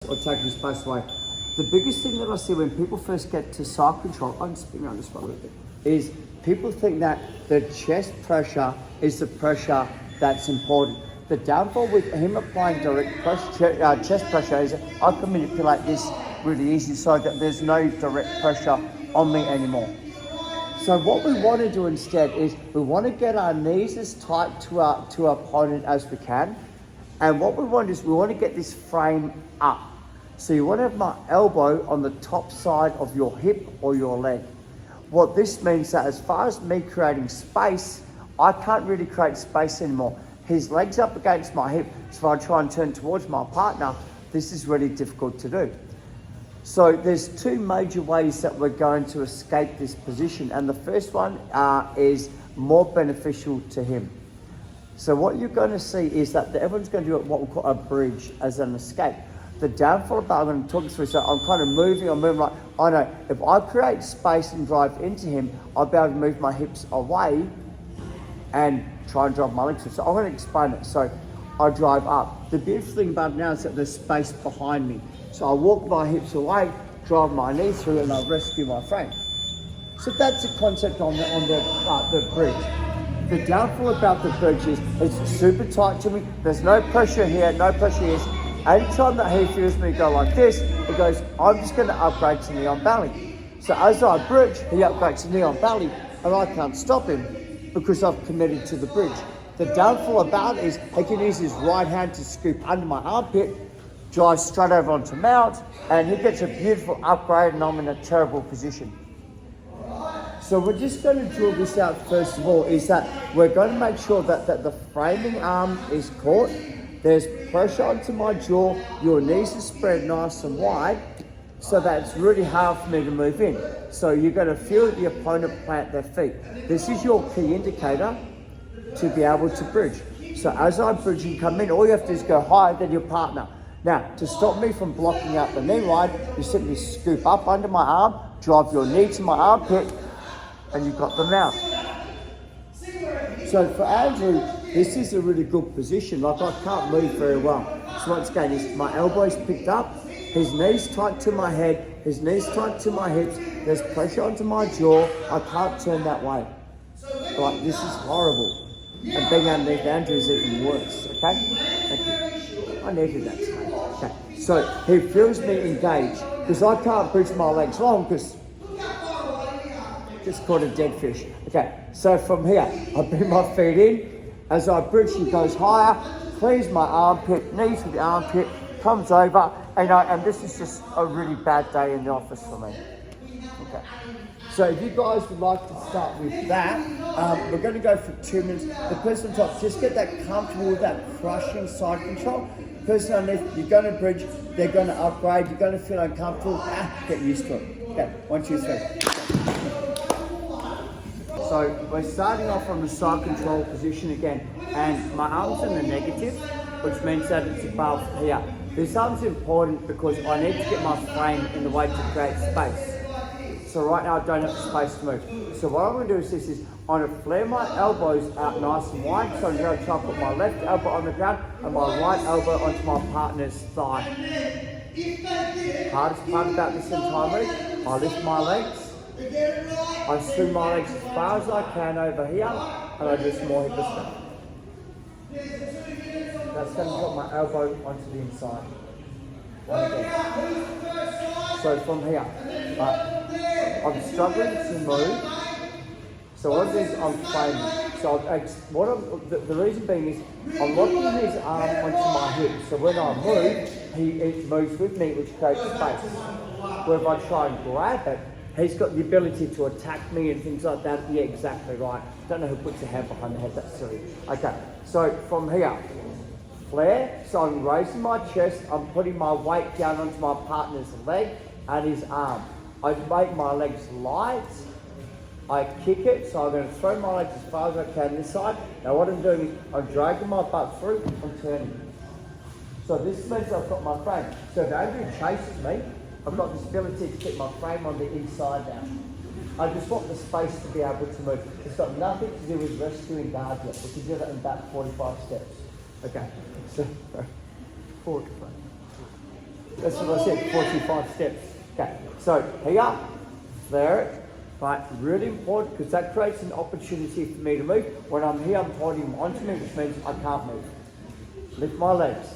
or taking his space away. The biggest thing that I see when people first get to side control, I'm spinning around this one a little bit, is people think that the chest pressure is the pressure that's important. The downfall with him applying direct chest pressure is I can manipulate this really easy so that there's no direct pressure on me anymore. So what we want to do instead is we want to get our knees as tight to our opponent as we can. And what we want is we want to get this frame up. So you want to have my elbow on the top side of your hip or your leg. What this means that as far as me creating space, I can't really create space anymore. His leg's up against my hip, so if I try and turn towards my partner, this is really difficult to do. So there's two major ways that we're going to escape this position, and the first one is more beneficial to him. So what you're going to see is that everyone's going to do what we call a bridge as an escape. The downfall about, I'm going to talk you through, so I'm kind of moving like, I know, if I create space and drive into him, I'll be able to move my hips away and try and drive my legs through. So I'm going to explain it. So I drive up. The beautiful thing about it now is that there's space behind me. So I walk my hips away, drive my knees through, and I rescue my frame. So that's the concept on the bridge. The downfall about the bridge is it's super tight to me. There's no pressure here, no pressure here. Anytime that he feels me go like this, he goes, I'm just going to upgrade to knee on belly. So as I bridge, he upgrades to knee on belly, and I can't stop him because I've committed to the bridge. The downfall about it is he can use his right hand to scoop under my armpit, drive straight over onto mount, and he gets a beautiful upgrade, and I'm in a terrible position. So we're just going to drill this out first of all, is that we're going to make sure that the framing arm is caught, there's pressure onto my jaw, your knees are spread nice and wide, so that it's really hard for me to move in. So you're going to feel the opponent plant their feet. This is your key indicator to be able to bridge. So as I bridge and come in, all you have to do is go higher than your partner. Now, to stop me from blocking out the knee line, you simply scoop up under my arm, drive your knee to my armpit, and you've got the mount. So for Andrew, this is a really good position. Like, I can't move very well. So once again, my elbow's picked up, his knees tight to my head, his knees tight to my hips, there's pressure onto my jaw, I can't turn that way. Like, this is horrible. And being underneath Andrew is even worse, okay? Thank you. I needed that today. Okay, so he feels me engaged, because I can't bridge my legs long, because just caught a dead fish. Okay, so from here, I bring my feet in. As I bridge, he goes higher, clears my armpit, knees to the armpit, comes over, and this is just a really bad day in the office for me. Okay. So if you guys would like to start with that, we're going to go for 2 minutes. The person on top, just get that comfortable with that crushing side control. Person underneath, you're going to bridge, they're going to upgrade, you're going to feel uncomfortable, get used to it. Okay, 1, 2, 3. So we're starting off on the side control position again, and my arm's in the negative, which means that it's above here. This arm's important because I need to get my frame in the way to create space. So right now I don't have the space to move. So what I'm going to do is this is I'm going to flare my elbows out nice and wide. So I'm going to try and put my left elbow on the ground and my right elbow onto my partner's thigh. Hardest part about this entire move, I lift my legs. I swing my legs as far as I can over here, and I do some more hip stuff. That's going to put my elbow onto the inside. So from here, I'm struggling to move. So what it is, I'm framing. So the reason being is I'm locking his arm onto my hip. So when I move, it moves with me, which creates space. Where if I try and grab it, he's got the ability to attack me and things like that. Yeah, exactly right. Don't know who puts their hand behind the head, that's silly. Okay, so from here, flare, so I'm raising my chest, I'm putting my weight down onto my partner's leg and his arm. I make my legs light, I kick it, so I'm going to throw my legs as far as I can this side. Now what I'm doing is I'm dragging my butt through and turning. So this means I've got my frame. So if Andrew chases me, I've got this ability to keep my frame on the inside now. I just want the space to be able to move. It's got nothing to do with rescuing guard yet. We can do that in about 45 steps. Okay, so forward to front. That's what I said, 45 steps. Okay, so here, there, right, really important because that creates an opportunity for me to move. When I'm here, I'm holding him onto me, which means I can't move. Lift my legs.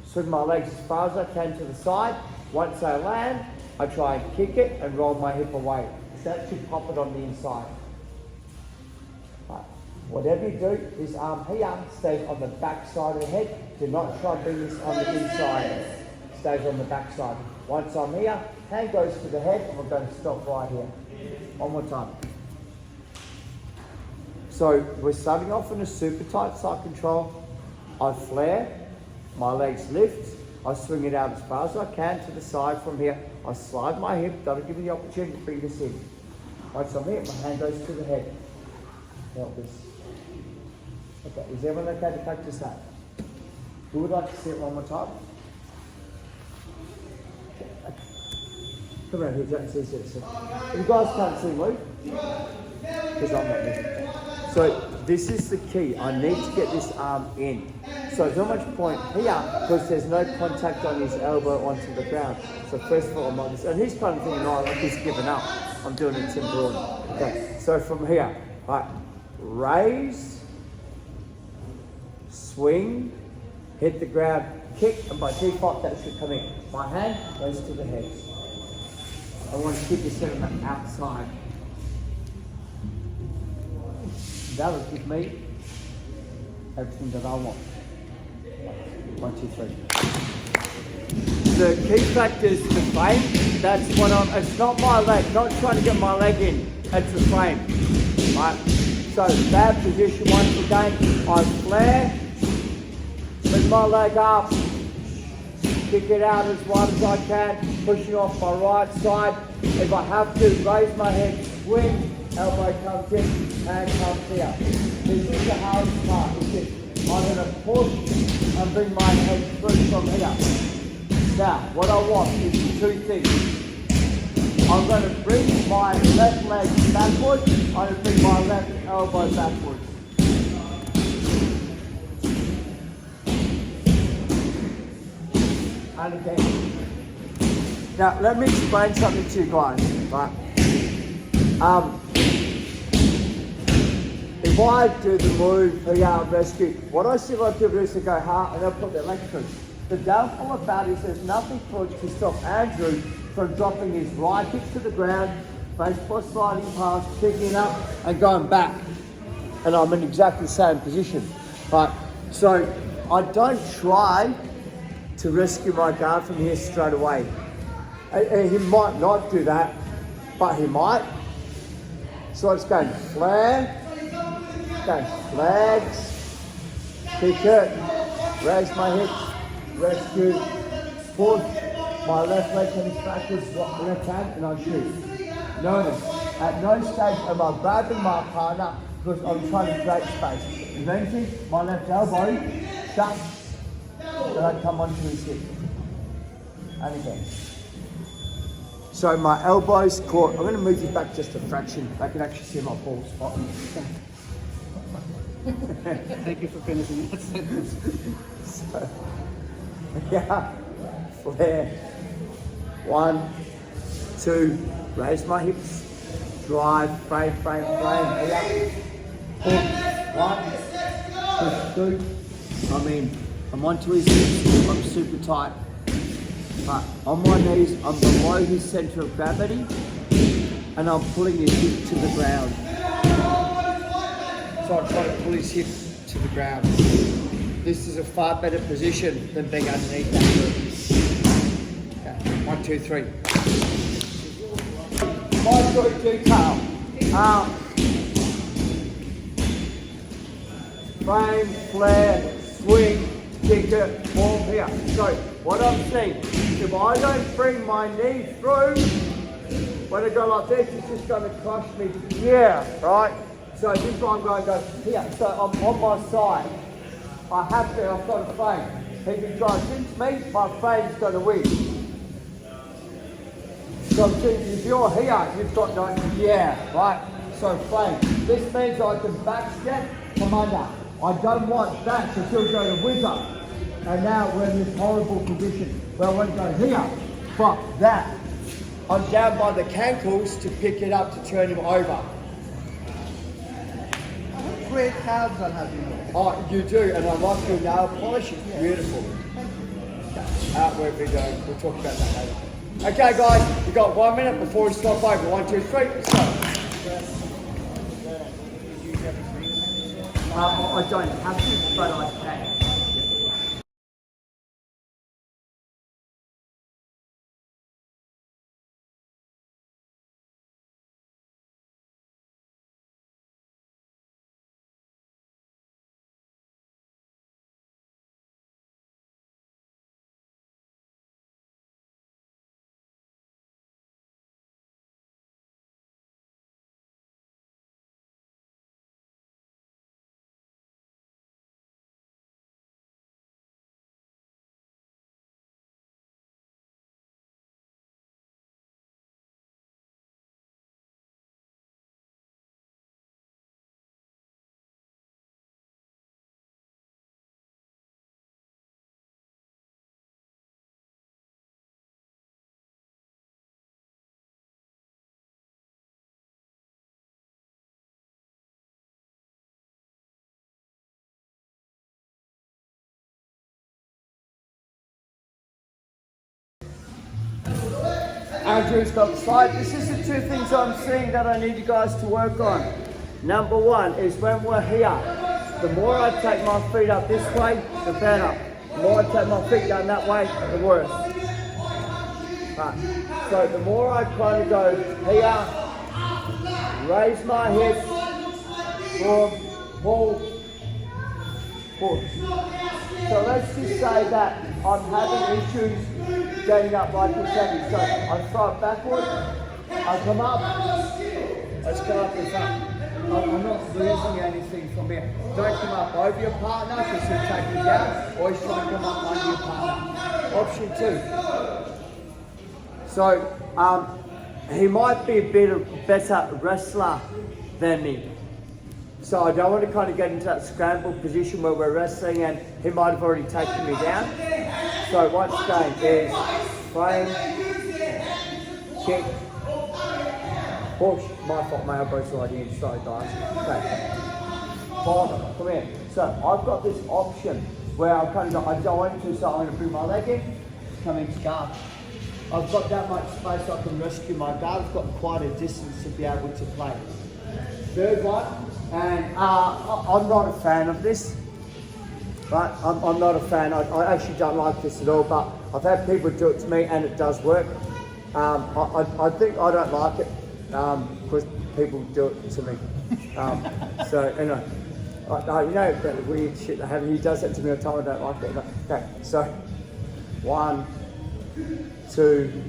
Swing my legs as far as I can to the side. Once I land, I try and kick it and roll my hip away. So that should pop it on the inside. Right. Whatever you do, this arm here stays on the back side of the head. Do not try and bring this on the inside. It stays on the back side. Once I'm here, hand goes to the head, and we're going to stop right here. One more time. So we're starting off in a super tight side control. I flare, my legs lift, I swing it out as far as I can to the side from here. I slide my hip, that'll give me the opportunity to bring this in. Once I'm here, my hand goes to the head. Like this. Okay, is everyone okay to practice that? Who would like to see it one more time? Come around here, Jack, see. You guys can't see me, because I'm not moving. So this is the key. I need to get this arm in. So there's not much point here because there's no contact on his elbow onto the ground. So first of all, I'm on this, and he's kind of thinking, oh, like he's given up. I'm doing it temporarily. Okay, so from here, right, raise, swing, hit the ground, kick, and by default that should come in. My hand goes to the head. I want to keep this element outside. That will give me everything that I want. 1, 2, 3. The key factor is the frame. That's what it's not my leg, not trying to get my leg in. It's the frame. Right? So bad position once again. I flare, bring my leg up, kick it out as wide as I can, pushing off my right side. If I have to, raise my head, swing, elbow comes in, hand comes here. This is the hardest part. I'm going to push and bring my head through from here. Now, what I want is two things. I'm going to bring my left leg backwards. I'm going to bring my left elbow backwards. And again. Now, let me explain something to you guys. Right? If I do the move here, rescue, what I see a lot of people do is they go hard and they'll put their leg through. The downfall of that is there's nothing to stop Andrew from dropping his right hip to the ground, baseball sliding past, picking up and going back. And I'm in exactly the same position. Right? So I don't try to rescue my guard from here straight away. He might not do that, but he might. So it's going flare, going flags, kick it, raise my hips, rescue, push, my left leg comes backwards, left hand, and I shoot. Notice, at no stage am I grabbing my partner because I'm trying to create space. Eventually, my left elbow shuts, and I come onto his hip. And again. So my elbow's caught. I'm going to move you back just a fraction. I can actually see my ball spot. Thank you for finishing that sentence. So, yeah, flare. 1, 2, raise my hips. Drive, frame. Here. Push. 1, push 2. I'm onto his hips. I'm super tight. But on my knees, I'm below his centre of gravity and I'm pulling his hip to the ground. So I try to pull his hip to the ground. This is a far better position than being underneath that. Okay. 1, 2, 3. Micro detail. Frame, flare, swing, kick it, form here. So what I'm saying, if I don't bring my knee through, when I go like this, it's just going to crush me. Yeah, right? So this is why I'm going to go here. So I'm on my side. I have to, I've got a frame. If he drives into me, my frame's going to win. So I'm saying, if you're here, you've got no, yeah, right? So frame. This means I can back step from under. I don't want that because he'll go to whizzer. And now we're in this horrible position. Well, I want to go here, but that. I'm down by the cankles to pick it up to turn him over. Great calves I'll have you know. Oh, you do, and I like your nail polish, it's beautiful. Artwork video, we'll talk about that later. Okay guys, we've got 1 minute before we stop over. 1, 2, 3, let's go. I don't have to, but I can. Andrew's got the slide. This is the two things I'm seeing that I need you guys to work on. Number one is when we're here, the more I take my feet up this way, the better. The more I take my feet down that way, the worse. Right. So the more I kind of go here, raise my hips, boom, pull, push. So let's just say that I'm having issues getting up like this heavy. So I throw it backwards, I come up, let's go up and up. I'm not losing anything from here. Don't come up over your partner because he'll take you down, or he's trying to come up under your partner. Option 2. So he might be a bit of better wrestler than me. So I don't want to kind of get into that scramble position where we're wrestling and he might have already taken me down. So once again is frame, kick, push. My fault, my elbow's right here, sorry guys. Okay. Father, come here. So I've got this option where I kind of go, I don't want to, so I'm going to bring my leg in, come into guard. I've got that much space I can rescue my guard. I've got quite a distance to be able to play. Third one. And I'm not a fan of this, right? I'm not a fan. I actually don't like this at all, but I've had people do it to me and it does work. I think I don't like it because people do it to me. So, anyway, you know that weird shit that happen. He does that to me all the time, I don't like it. Okay, so 1, 2,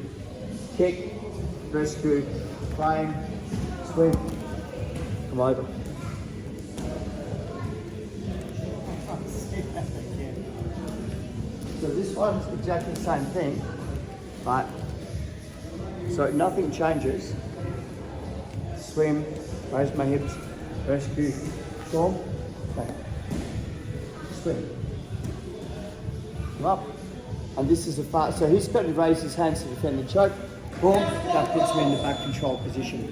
kick, rescue, claim, swim, come over. So this one's exactly the same thing, right? So nothing changes. Swim, raise my hips, rescue, storm, okay. Swim. Come up. And this is a fast, so he's got to raise his hands to defend the choke. Boom, that puts me in the back control position.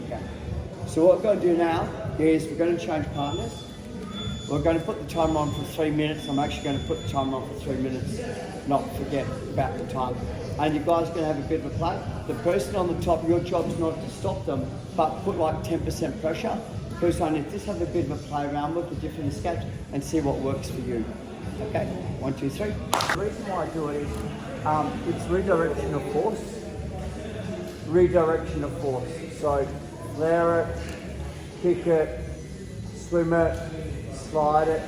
Okay. So what we're going to do now is we're going to change partners. We're going to put the timer on for 3 minutes. I'm actually going to put the timer on for 3 minutes, not forget about the time. And you guys are going to have a bit of a play. The person on the top, your job's not to stop them, but put like 10% pressure. The person on it, just have a bit of a play around with the different escapes and see what works for you. Okay, 1, 2, 3. The reason why I do it is, it's redirection of force. Redirection of force. So, flare it, kick it, swim it, slide it,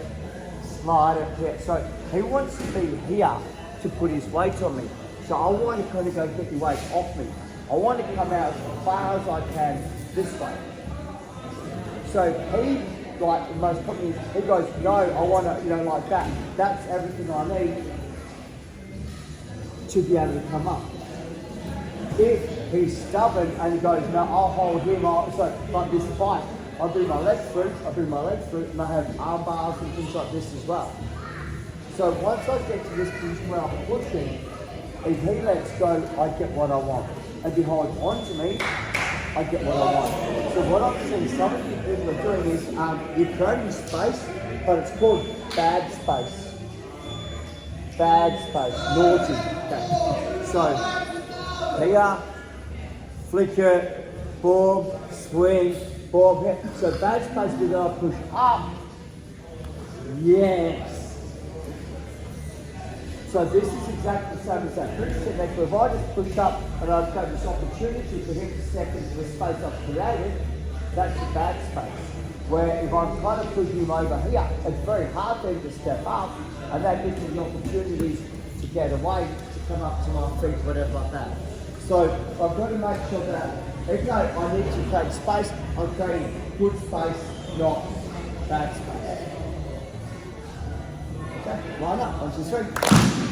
yeah. So he wants to be here to put his weight on me. So I want to kind of go get the weight off me. I want to come out as far as I can this way. So he, like most companies, he goes, no, I want to, like that. That's everything I need to be able to come up. If he's stubborn and he goes, no, I'll hold him, so like this fight. I bring my legs through, and I have arm bars and things like this as well. So So once I get to this position where I'm pushing, if he lets go, I get what I want. If he holds on to me, I get what I want. So what I'm seeing some of you people are doing is you're creating space, but it's called bad space. Bad space, naughty. Okay. So here, flicker, bob, swing, bob, here. So bad space, we're going to push up. Yes. So this is exactly the same as that. Pretty like if I just push up and I've got this opportunity to hit the second to the space I've created, that's the bad space. Where if I'm kind of pushing him over here, it's very hard for him to step up, and that gives me the opportunities to get away, to come up to my feet, whatever like that. So I've got to make sure that even though I need to create space, I'm creating good space, not bad space. Okay, line up, 1, 2, 3.